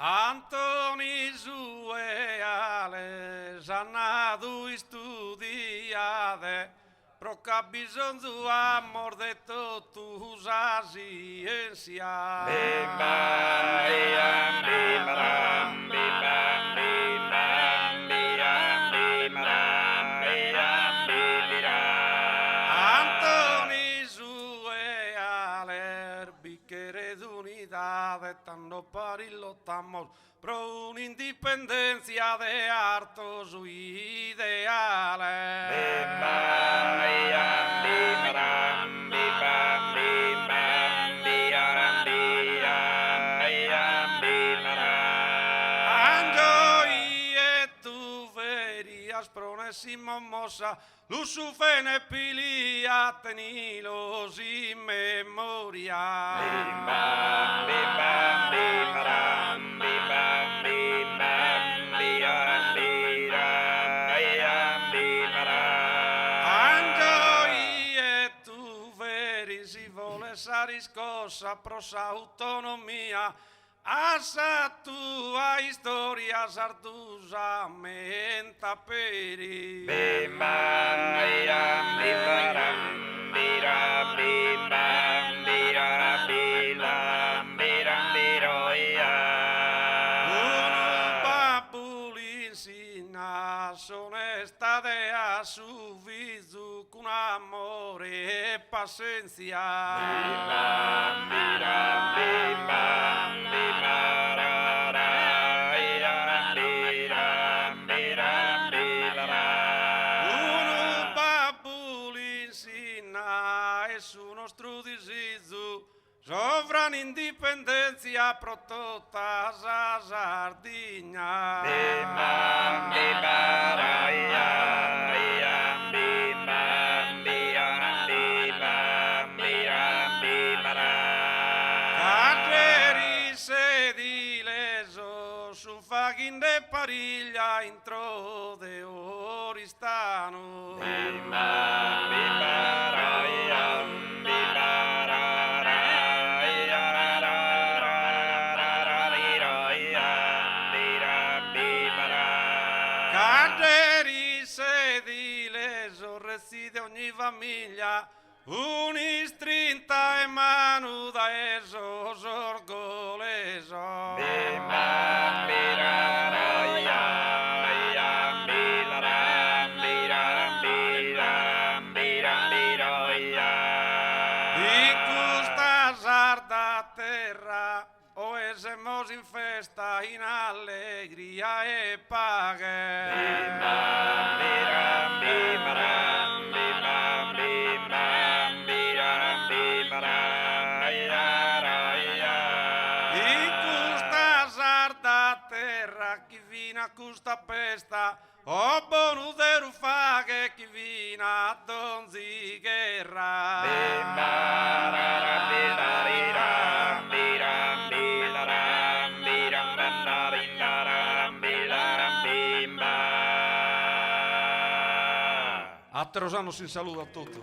Antoni Zueale, sanado estudiade, pro que ha bisogno do amor de todos a ciência. Antoni Zueale, bicchiere d'unidade, tanto parillotamos pro un'indipendenza de hartos ideale. Pronesimo mosa, lusufene pilia, tenilos in memoria. Angoi e tu veri si vuole sa riscossa pro sa autonomia, asa tua storia sartusa menta peri. Uno papulinsina sonesta de a su vizu con amore e pazienza. Su nostro desiderio sovran indipendenza pro tutta sa Sardegna. Caderi sedileso su faghin de pariglia intro de Oristano. Caderi sedileso reside ogni famiglia, un'istrinta e manuda e sorgoleso. In questa sarda terra o esemos in festa, in allegria e paghe. In questa sarda terra chi vina a questa pesta, o bonu de rufaghe chi vina a donzi guerra. A Terosano sin saludo a tutti.